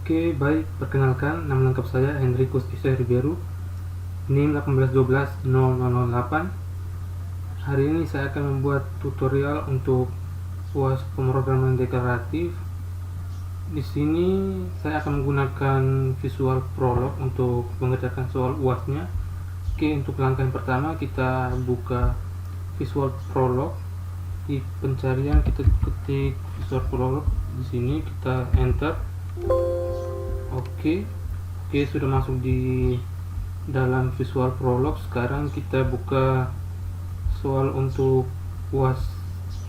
Oke, baik. Perkenalkan, nama lengkap saya Henricus Isya Ribeiro, NIM 18120008. Hari ini saya akan membuat tutorial untuk UAS pemrograman deklaratif. Di sini saya akan menggunakan Visual Prolog untuk mengerjakan soal UASnya. Oke, untuk langkah yang pertama kita buka Visual Prolog. Di pencarian kita ketik Visual Prolog. Di sini kita enter. Oke, sudah masuk di dalam Visual Prolog. Sekarang kita buka soal untuk UAS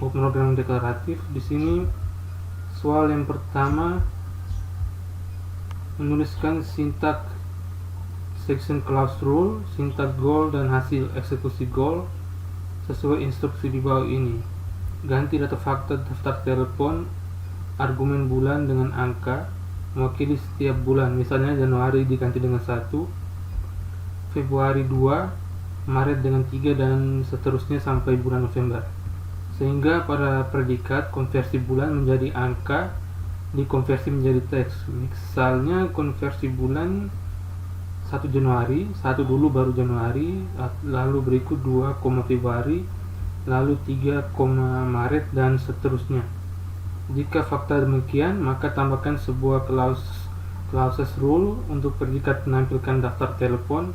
pemrograman deklaratif. Di sini soal yang pertama menuliskan sintak section clause rule, sintak goal dan hasil eksekusi goal sesuai instruksi di bawah ini. Ganti data fakta daftar telepon, argumen bulan dengan angka, mewakili setiap bulan, misalnya Januari diganti dengan 1, Februari 2, Maret dengan 3, dan seterusnya sampai bulan November. Sehingga pada predikat konversi bulan menjadi angka dikonversi menjadi teks. Misalnya konversi bulan 1 Januari, 1 dulu baru Januari, lalu berikut 2, Februari, lalu 3, Maret, dan seterusnya. Jika fakta demikian, maka tambahkan sebuah clauses rule untuk predikat menampilkan daftar telepon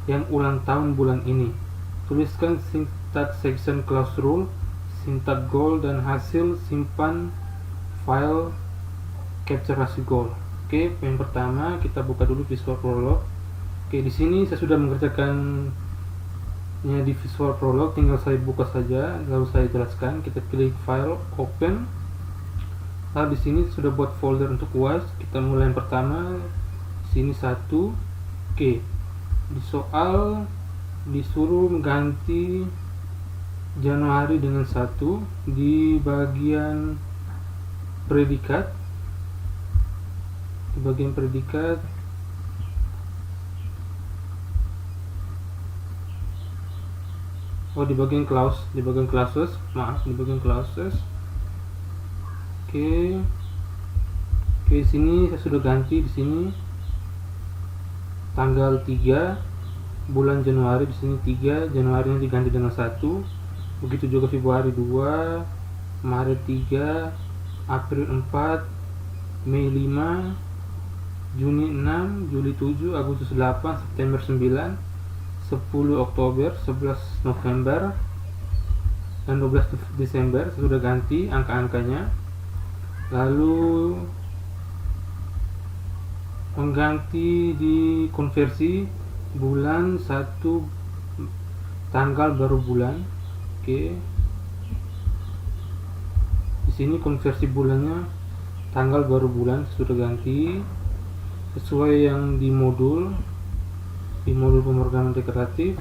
yang ulang tahun bulan ini. Tuliskan sintak section clause rule, sintak goal, dan hasil simpan file capture hasil goal. Oke, yang pertama kita buka dulu Visual Prolog. Oke, di sini saya sudah mengerjakannya di Visual Prolog, tinggal saya buka saja lalu saya jelaskan. Kita klik file, open. Lalu di sini sudah buat folder untuk UAS. Kita mulai yang pertama. Di sini 1. Oke. Di soal disuruh mengganti Januari dengan 1 di bagian predikat. Di bagian predikat di bagian clauses. Di bagian clauses. Oke, di sini saya sudah ganti. Di sini tanggal 3 bulan Januari, di sini 3, Januari diganti dengan 1. Begitu juga Februari 2, Maret 3, April 4, Mei 5, Juni 6, Juli 7, Agustus 8, September 9, 10 Oktober, 11 November, dan 12 Desember. Saya sudah ganti angka-angkanya. Lalu mengganti di konversi bulan 1 tanggal baru bulan. Oke. Di sini konversi bulannya tanggal baru bulan sudah ganti sesuai yang di modul pemrograman deklaratif.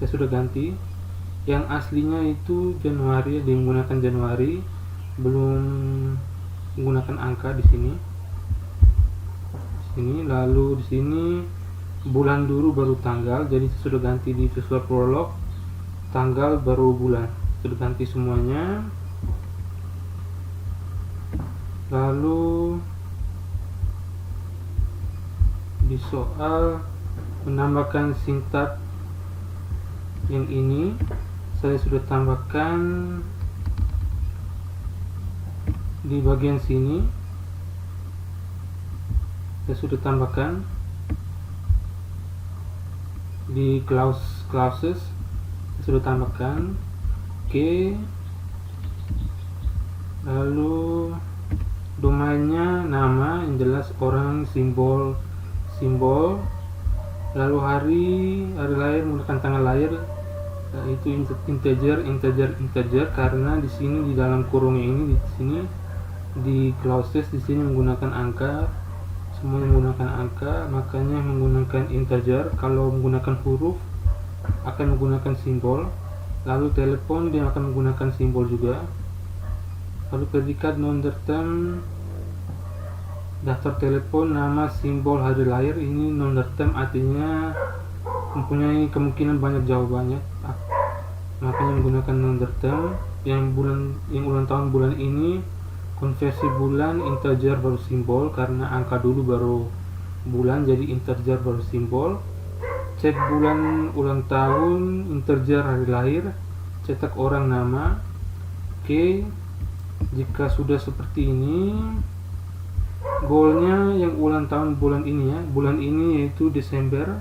Saya sudah ganti. Yang aslinya itu Januari, dia menggunakan Januari, belum menggunakan angka di sini. Lalu di sini bulan dulu baru tanggal, jadi sudah ganti di Visual Prolog tanggal baru bulan, sudah ganti semuanya. Lalu di soal menambahkan sintak yang ini saya sudah tambahkan di bagian sini. Saya sudah tambahkan di clauses. Saya sudah tambahkan. Oke. Lalu domainnya nama yang jelas orang, simbol. Lalu hari lahir menggunakan tanggal lahir, itu integer karena di sini di dalam kurungnya ini, di sini di clauses di sini menggunakan angka, semuanya menggunakan angka, makanya menggunakan integer. Kalau menggunakan huruf akan menggunakan simbol. Lalu telepon dia akan menggunakan simbol juga. Lalu predikat non-term daftar telepon, nama, simbol, hari lahir. Ini non-term artinya mempunyai kemungkinan banyak jawabannya, makanya menggunakan non-term. Yang ulang tahun bulan ini konversi bulan integer baru simbol, karena angka dulu baru bulan jadi integer baru simbol. Cek bulan ulang tahun, integer hari lahir, cetak orang nama. Oke, jika sudah seperti ini, goalnya yang ulang tahun bulan ini ya, bulan ini yaitu Desember,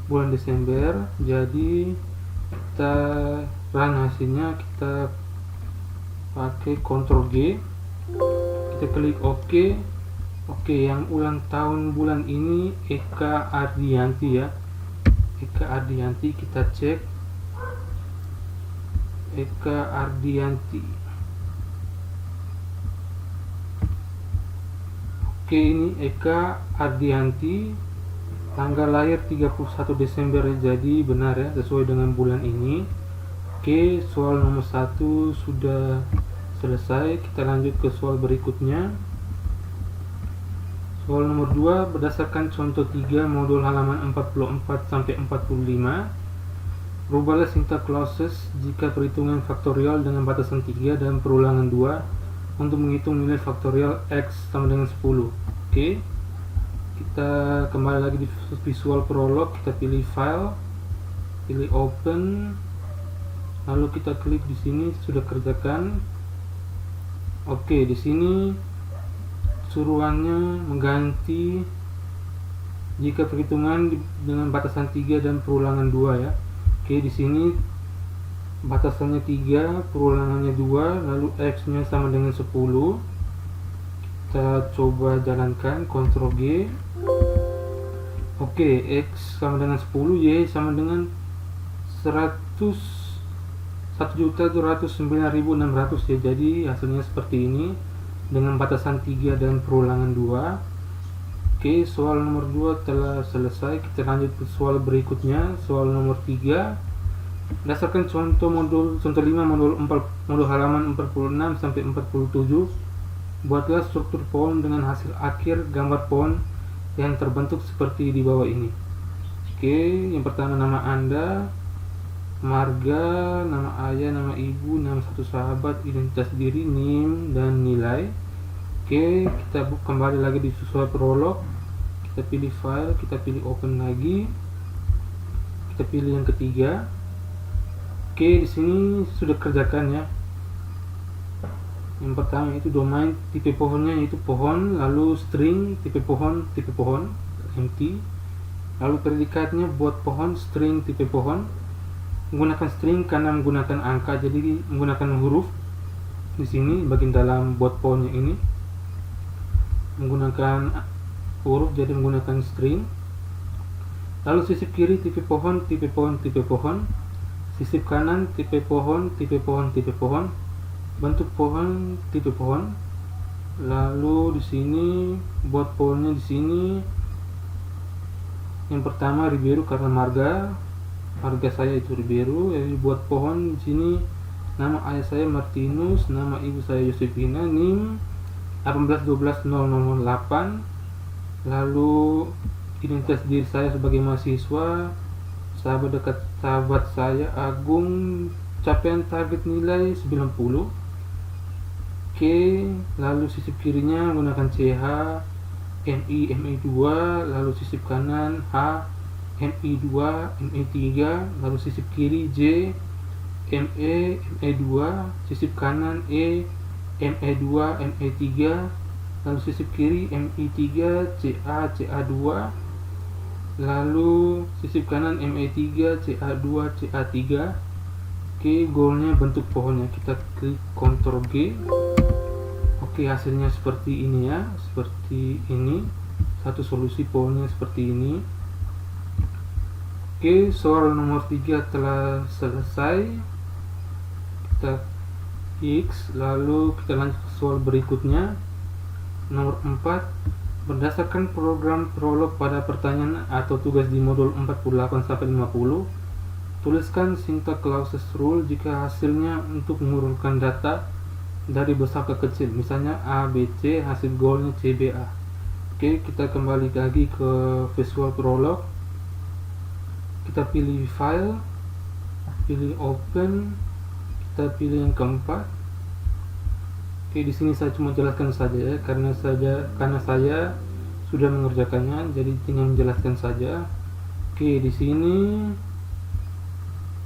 bulan Desember. Jadi kita run hasilnya, kita pakai Ctrl G, kita klik OK. Oke, yang ulang tahun bulan ini Eka Ardianti ya, Eka Ardianti. Kita cek Eka Ardianti. Oke, ini Eka Ardianti, tanggal lahir 31 Desember, jadi benar ya, sesuai dengan bulan ini. Oke, soal nomor 1 sudah selesai. Kita lanjut ke soal berikutnya. Soal nomor 2, berdasarkan contoh 3 modul halaman 44 sampai 45, rubahlah syntax clauses jika perhitungan faktorial dengan batasan 3 dan perulangan 2 untuk menghitung nilai faktorial x sama dengan 10. Oke, kita kembali lagi di Visual Prolog, kita pilih file, pilih open, lalu kita klik di sini sudah kerjakan. Oke, di sini suruhannya mengganti jika perhitungan dengan batasan 3 dan perulangan 2 ya. Oke, di sini batasannya 3, perulangannya 2, lalu x-nya sama dengan 10. Kita coba jalankan, Ctrl G. Oke, x sama dengan 10, y sama dengan 1.209.600 ya. Jadi hasilnya seperti ini dengan batasan 3 dan perulangan 2. Oke, soal nomor 2 telah selesai. Kita lanjut ke soal berikutnya, soal nomor 3. Berdasarkan contoh 5 modul halaman 46 sampai 47, buatlah struktur pohon dengan hasil akhir gambar pohon yang terbentuk seperti di bawah ini. Oke, yang pertama nama Anda, marga, nama ayah, nama ibu, nama satu sahabat, identitas diri, NIM, dan nilai. Oke, kita kembali lagi di Visual Prolog, kita pilih file, kita pilih open lagi, kita pilih yang ketiga. Oke, di sini sudah kerjakan ya. Yang pertama itu domain, tipe pohonnya itu pohon, lalu string, tipe pohon, empty. Lalu predikatnya buat pohon, string, tipe pohon. Menggunakan string karena menggunakan angka, jadi menggunakan huruf di sini bagian dalam buat pohonnya ini. Menggunakan huruf, jadi menggunakan string. Lalu sisip kiri tipe pohon, sisip kanan tipe pohon, bentuk pohon, tipe pohon. Lalu di sini buat pohonnya di sini. Yang pertama Ribeiro karena marga saya itu Ribeiro. Jadi buat pohon di sini nama ayah saya Martinus, nama ibu saya Josefina, NIM 18120008. Lalu identitas diri saya sebagai mahasiswa, sahabat dekat sahabat saya Agung, capaian target nilai 90. Oke, lalu sisip kirinya menggunakan CH, MI, MI2, lalu sisip kanan H, MI2, MI3, lalu sisip kiri J, ME, ME2, sisip kanan E, ME2, ME3, lalu sisip kiri MI3, CA, CA2, lalu sisip kanan ME3, CA2, CA3. Oke, goalnya bentuk pohonnya, kita klik Ctrl G. Oke, hasilnya seperti ini ya, seperti ini. Satu solusi pohonnya seperti ini. Oke, soal nomor 3 telah selesai. Kita X, lalu kita lanjut ke soal berikutnya. Nomor 4, berdasarkan program prolog pada pertanyaan atau tugas di modul 48 sampai 50, tuliskan syntax clauses rule jika hasilnya untuk mengurutkan data dari besar ke kecil, misalnya A, B, C, hasil goalnya C, B, A. Oke, kita kembali lagi ke Visual Prolog, kita pilih file, pilih open, kita pilih yang keempat. Oke, di sini saya cuma jelaskan saja ya, karena saya sudah mengerjakannya, jadi tinggal menjelaskan saja. Oke, di sini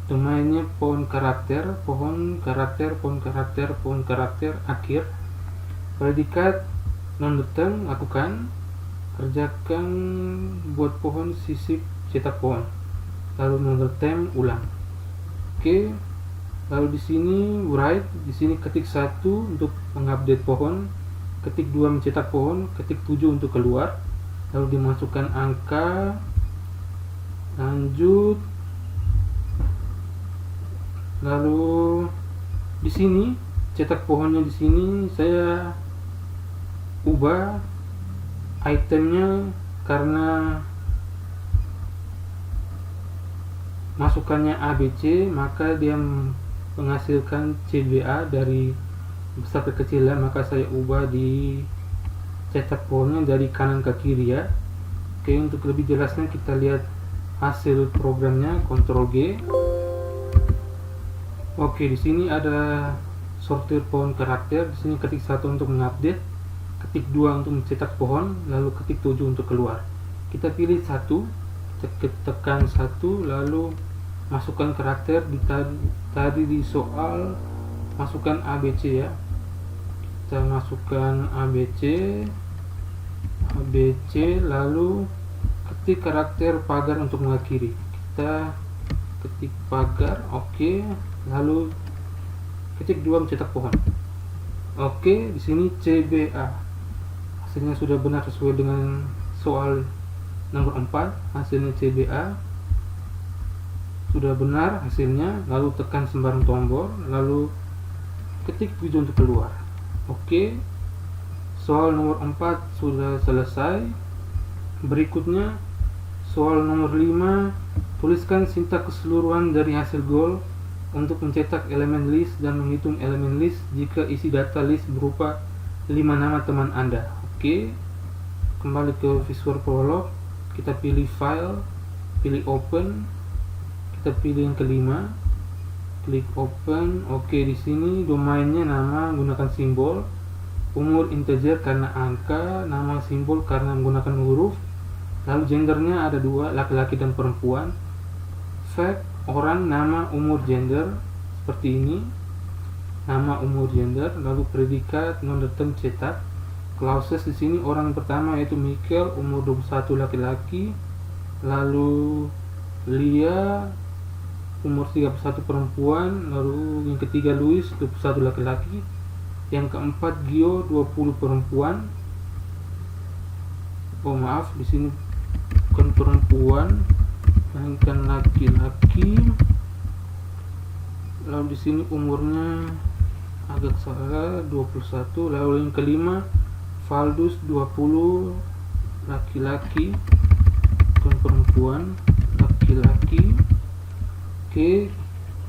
domainnya pohon karakter akhir. Predikat non-term lakukan, kerjakan buat pohon, sisip, cetak pohon. Lalu non-term ulang. Oke. Lalu di sini write, di sini ketik 1 untuk mengupdate pohon, ketik 2 mencetak pohon, ketik 7 untuk keluar. Lalu dimasukkan angka, lanjut. Lalu di sini cetak pohonnya, di sini saya ubah itemnya karena masukannya ABC, maka dia menghasilkan CBA dari besar ke kecil ya, maka saya ubah di cetak pohonnya dari kanan ke kiri ya. Oke, untuk lebih jelasnya kita lihat hasil programnya, Ctrl G. Oke, di sini ada sortir pohon karakter, di sini ketik 1 untuk mengupdate, ketik 2 untuk mencetak pohon, lalu ketik 7 untuk keluar. Kita pilih 1, tekan 1, lalu masukkan karakter tadi di soal, masukkan ABC ya. Kita masukkan ABC, lalu ketik karakter pagar untuk mengakhiri. Kita ketik pagar, oke. Lalu ketik 2 mencetak pohon. Oke, di sini CBA. Hasilnya sudah benar sesuai dengan soal nomor 4, hasilnya CBA. Sudah benar hasilnya, lalu tekan sembarang tombol, lalu ketik 7 untuk keluar. Oke, soal nomor 4 sudah selesai. Berikutnya soal nomor 5, tuliskan sintaks keseluruhan dari hasil goal untuk mencetak elemen list dan menghitung elemen list jika isi data list berupa 5 nama teman Anda. Oke, kembali ke Visual Prolog, kita pilih file, pilih open, kita pilih yang kelima, klik open. Oke, di sini domainnya nama menggunakan simbol, umur integer karena angka, nama simbol karena menggunakan huruf, lalu gendernya ada 2, laki-laki dan perempuan. Fact, orang, nama, umur, gender, seperti ini, nama, umur, gender. Lalu predikat non-term cetak. Clauses di sini orang pertama yaitu Michael, umur 21, laki-laki. Lalu Lia, umur 31, perempuan. Lalu yang ketiga Louis, 21, laki-laki. Yang keempat Gio, 20, perempuan. Oh maaf, di sini bukan perempuan, melainkan laki-laki. Lalu di sini umurnya agak salah, 21. Lalu yang kelima Valdus, 20, laki-laki, bukan perempuan, laki-laki. Oke,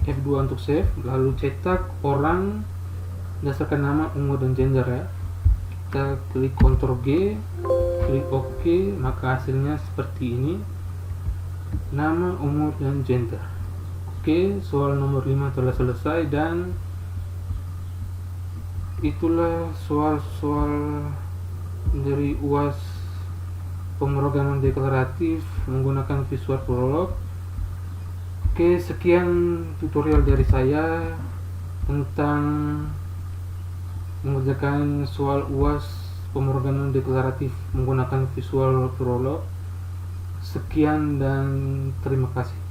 F2 untuk save. Lalu cetak orang berdasarkan nama, umur, dan gender ya. Kita klik Ctrl G, klik OK, maka hasilnya seperti ini, nama, umur, dan gender. Oke, soal nomor 5 telah selesai, dan itulah soal-soal dari UAS pemrograman deklaratif menggunakan Visual Prolog. Oke, sekian tutorial dari saya tentang mengerjakan soal UAS pemrograman deklaratif menggunakan Visual Prolog. Sekian dan terima kasih.